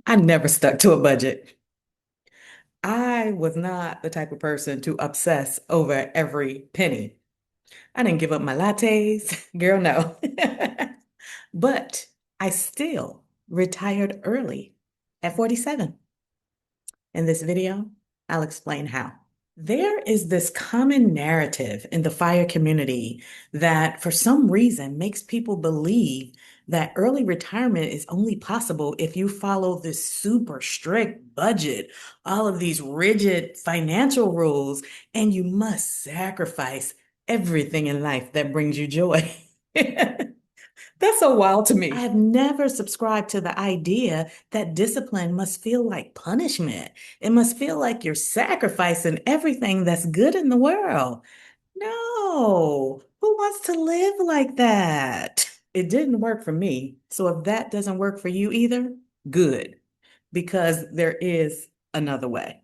I never stuck to a budget. I was not the type of person to obsess over every penny. I didn't give up my lattes. Girl, no. But I still retired early at 47. In this video, I'll explain how. There is this common narrative in the FIRE community that for some reason makes people believe that early retirement is only possible if you follow this super strict budget, all of these rigid financial rules, and you must sacrifice everything in life that brings you joy. That's so wild to me. I have never subscribed to the idea that discipline must feel like punishment. It must feel like you're sacrificing everything that's good in the world. No, who wants to live like that? It didn't work for me. So if that doesn't work for you either, good, because there is another way.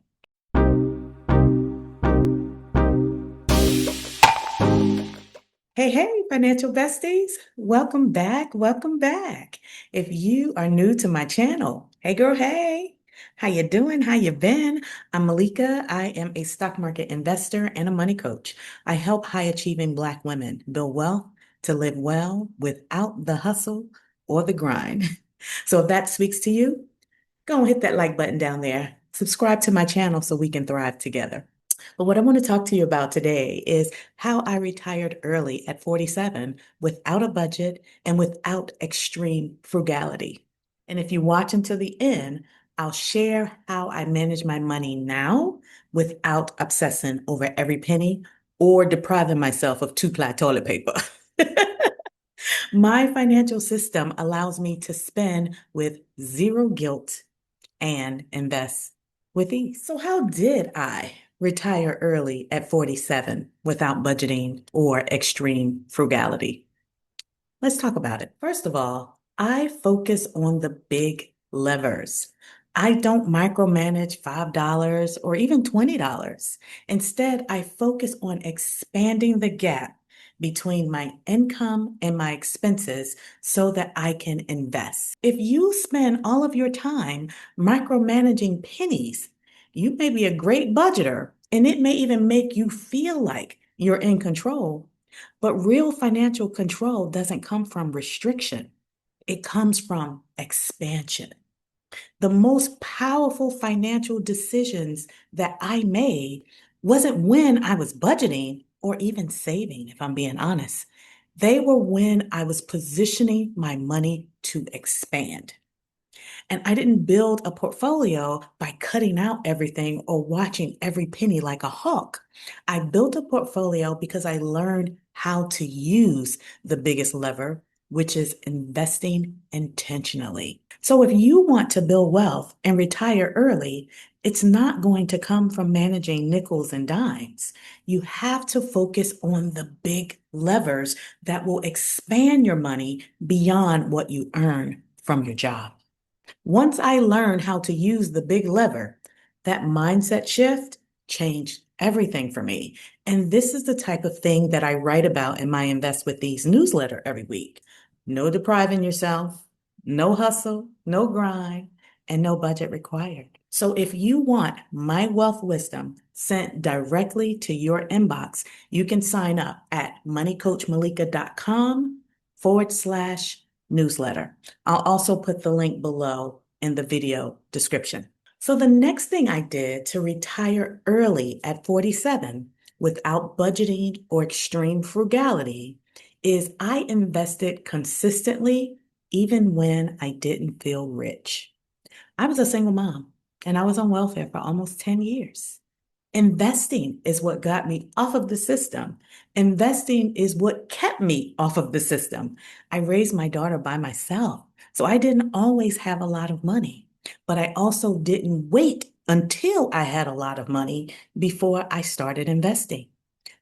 Hey, hey, financial besties. Welcome back. Welcome back. If you are new to my channel, hey girl, hey. How you doing? How you been? I'm Malika. I am a stock market investor and a money coach. I help high achieving Black women build wealth to live well without the hustle or the grind. So if that speaks to you, go and hit that like button down there. Subscribe to my channel so we can thrive together. But what I want to talk to you about today is how I retired early at 47 without a budget and without extreme frugality. And if you watch until the end, I'll share how I manage my money now without obsessing over every penny or depriving myself of two-ply toilet paper. My financial system allows me to spend with zero guilt and invest with ease. So, how did I retire early at 47 without budgeting or extreme frugality? Let's talk about it. First of all, I focus on the big levers. I don't micromanage $5 or even $20. Instead, I focus on expanding the gap between my income and my expenses so that I can invest. If you spend all of your time micromanaging pennies, you may be a great budgeter and it may even make you feel like you're in control. But real financial control doesn't come from restriction, it comes from expansion. The most powerful financial decisions that I made wasn't when I was budgeting or even saving, if I'm being honest. They were when I was positioning my money to expand. And I didn't build a portfolio by cutting out everything or watching every penny like a hawk. I built a portfolio because I learned how to use the biggest lever, which is investing intentionally. So if you want to build wealth and retire early, it's not going to come from managing nickels and dimes. You have to focus on the big levers that will expand your money beyond what you earn from your job. Once I learned how to use the big lever, that mindset shift changed everything for me. And this is the type of thing that I write about in my Invest with These newsletter every week. No depriving yourself, no hustle, no grind, and no budget required. So if you want my wealth wisdom sent directly to your inbox, you can sign up at moneycoachmalika.com/newsletter. I'll also put the link below in the video description. So the next thing I did to retire early at 47 without budgeting or extreme frugality is I invested consistently even when I didn't feel rich. I was a single mom and I was on welfare for almost 10 years. Investing is what got me off of the system. Investing is what kept me off of the system. I raised my daughter by myself, so I didn't always have a lot of money, but I also didn't wait until I had a lot of money before I started investing.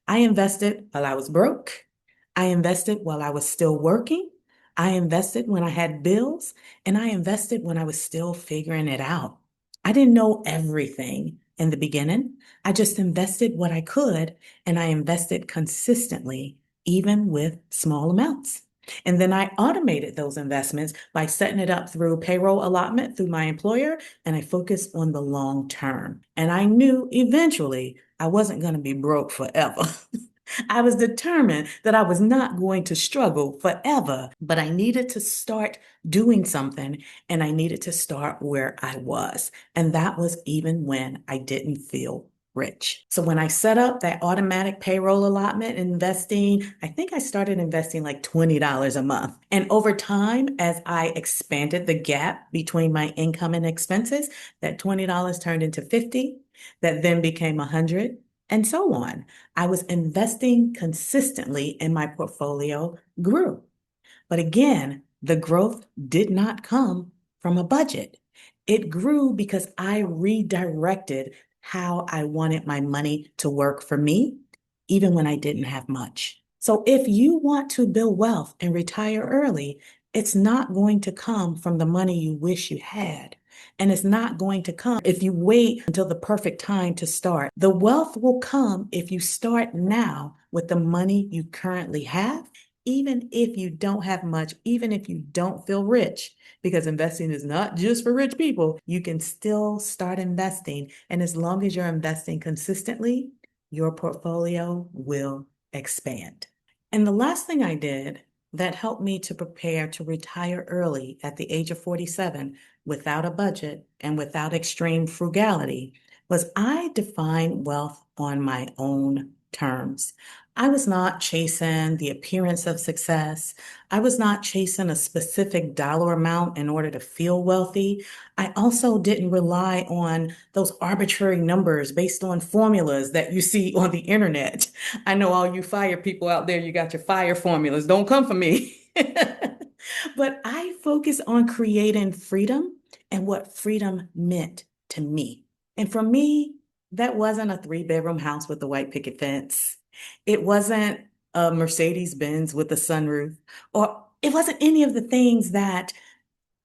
I invested while I was broke. I invested while I was still working. I invested when I had bills, and I invested when I was still figuring it out. I didn't know everything in the beginning. I just invested what I could, and I invested consistently, even with small amounts. And then I automated those investments by setting it up through payroll allotment through my employer, and I focused on the long term. And I knew eventually I wasn't going to be broke forever. I was determined that I was not going to struggle forever, but I needed to start doing something and I needed to start where I was. And that was even when I didn't feel rich. So when I set up that automatic payroll allotment investing, I think I started investing like $20 a month. And over time, as I expanded the gap between my income and expenses, that $20 turned into 50, that then became 100, and so on. I was investing consistently and my portfolio grew. But again, the growth did not come from a budget. It grew because I redirected how I wanted my money to work for me, even when I didn't have much. So if you want to build wealth and retire early, it's not going to come from the money you wish you had. And it's not going to come if you wait until the perfect time to start. The wealth will come if you start now with the money you currently have, even if you don't have much, even if you don't feel rich, because investing is not just for rich people, you can still start investing. And as long as you're investing consistently, your portfolio will expand. And the last thing I did that helped me to prepare to retire early at the age of 47 without a budget and without extreme frugality was I defined wealth on my own terms. I was not chasing the appearance of success. I was not chasing a specific dollar amount in order to feel wealthy. I also didn't rely on those arbitrary numbers based on formulas that you see on the internet. I know all you fire people out there, you got your fire formulas. Don't come for me. But I focus on creating freedom and what freedom meant to me. And for me, that wasn't a three-bedroom house with a white picket fence. It wasn't a Mercedes Benz with a sunroof, or it wasn't any of the things that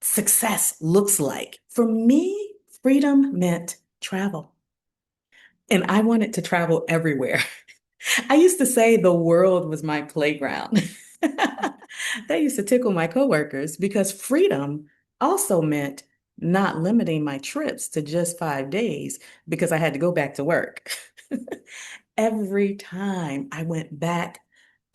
success looks like. For me, freedom meant travel. And I wanted to travel everywhere. I used to say the world was my playground. That used to tickle my coworkers because freedom also meant not limiting my trips to just 5 days because I had to go back to work. Every time I went back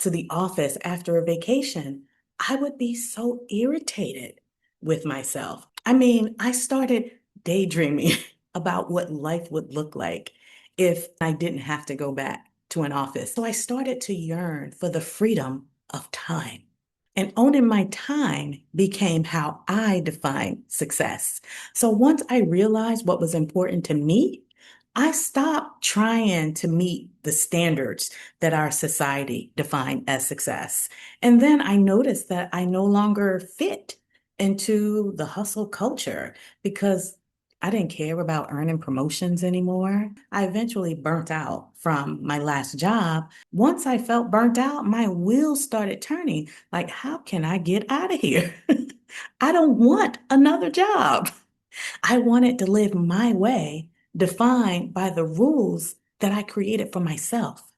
to the office after a vacation, I would be so irritated with myself. I mean, I started daydreaming about what life would look like if I didn't have to go back to an office. So I started to yearn for the freedom of time. And owning my time became how I define success. So once I realized what was important to me, I stopped trying to meet the standards that our society defined as success. And then I noticed that I no longer fit into the hustle culture because I didn't care about earning promotions anymore. I eventually burnt out from my last job. Once I felt burnt out, my wheels started turning. Like, how can I get out of here? I don't want another job. I wanted to live my way, defined by the rules that I created for myself.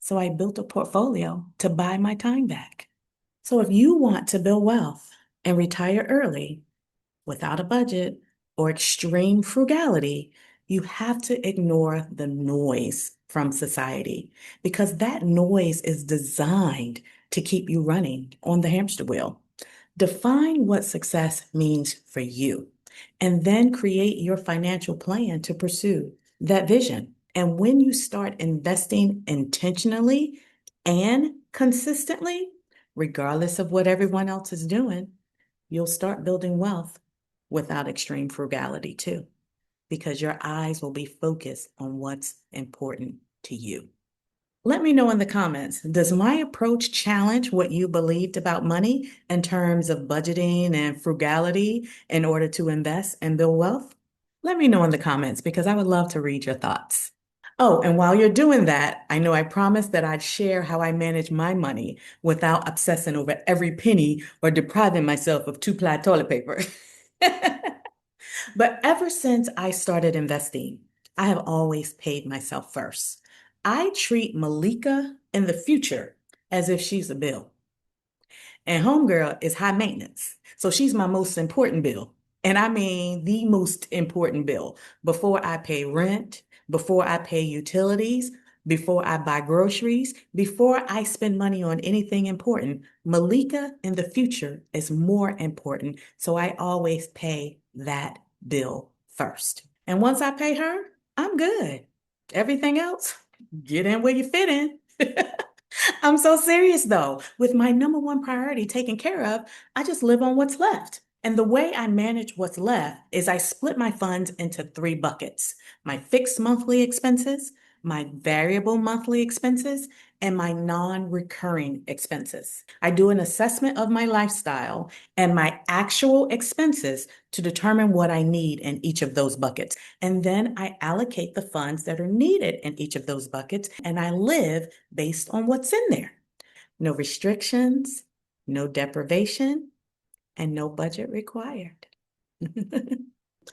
So I built a portfolio to buy my time back. So if you want to build wealth and retire early without a budget or extreme frugality, you have to ignore the noise from society because that noise is designed to keep you running on the hamster wheel. Define what success means for you, and then create your financial plan to pursue that vision. And when you start investing intentionally and consistently, regardless of what everyone else is doing, you'll start building wealth without extreme frugality too, because your eyes will be focused on what's important to you. Let me know in the comments, does my approach challenge what you believed about money in terms of budgeting and frugality in order to invest and build wealth? Let me know in the comments because I would love to read your thoughts. Oh, and while you're doing that, I know I promised that I'd share how I manage my money without obsessing over every penny or depriving myself of two-ply toilet paper. But ever since I started investing, I have always paid myself first. I treat Malika in the future as if she's a bill. And homegirl is high maintenance. So she's my most important bill. And I mean the most important bill before I pay rent, before I pay utilities, before I buy groceries, before I spend money on anything important. Malika in the future is more important. So I always pay that bill first. And once I pay her, I'm good. Everything else, get in where you fit in. I'm so serious though. With my number one priority taken care of, I just live on what's left. And the way I manage what's left is I split my funds into three buckets: my fixed monthly expenses, my variable monthly expenses, and my non-recurring expenses. I do an assessment of my lifestyle and my actual expenses to determine what I need in each of those buckets. And then I allocate the funds that are needed in each of those buckets, and I live based on what's in there. No restrictions, no deprivation, and no budget required.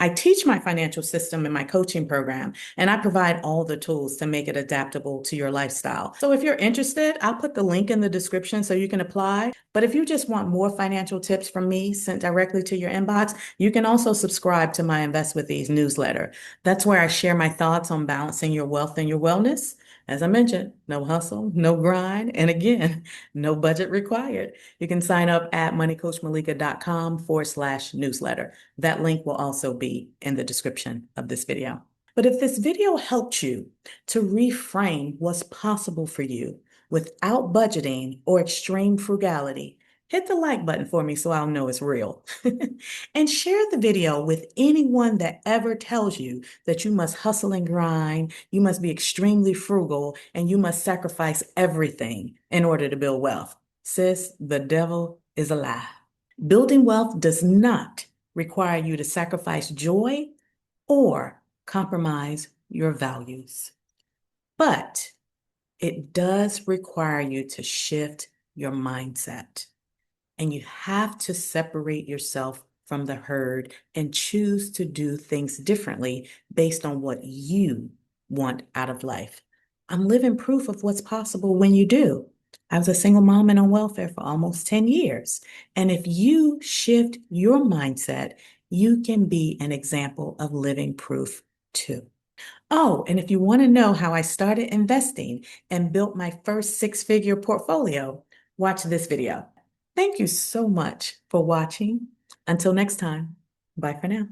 I teach my financial system in my coaching program, and I provide all the tools to make it adaptable to your lifestyle. So if you're interested, I'll put the link in the description so you can apply. But if you just want more financial tips from me sent directly to your inbox, you can also subscribe to my Invest with Ease newsletter. That's where I share my thoughts on balancing your wealth and your wellness. As I mentioned, no hustle, no grind, and again, no budget required. You can sign up at moneycoachmalika.com/newsletter. That link will also be in the description of this video. But if this video helped you to reframe what's possible for you without budgeting or extreme frugality, hit the like button for me so I'll know it's real. And share the video with anyone that ever tells you that you must hustle and grind, you must be extremely frugal, and you must sacrifice everything in order to build wealth. Sis, the devil is a lie. Building wealth does not require you to sacrifice joy or compromise your values. But it does require you to shift your mindset. And you have to separate yourself from the herd and choose to do things differently based on what you want out of life. I'm living proof of what's possible when you do. I was a single mom and on welfare for almost 10 years. And if you shift your mindset, you can be an example of living proof too. Oh, and if you want to know how I started investing and built my first six-figure portfolio, watch this video. Thank you so much for watching. Until next time, bye for now.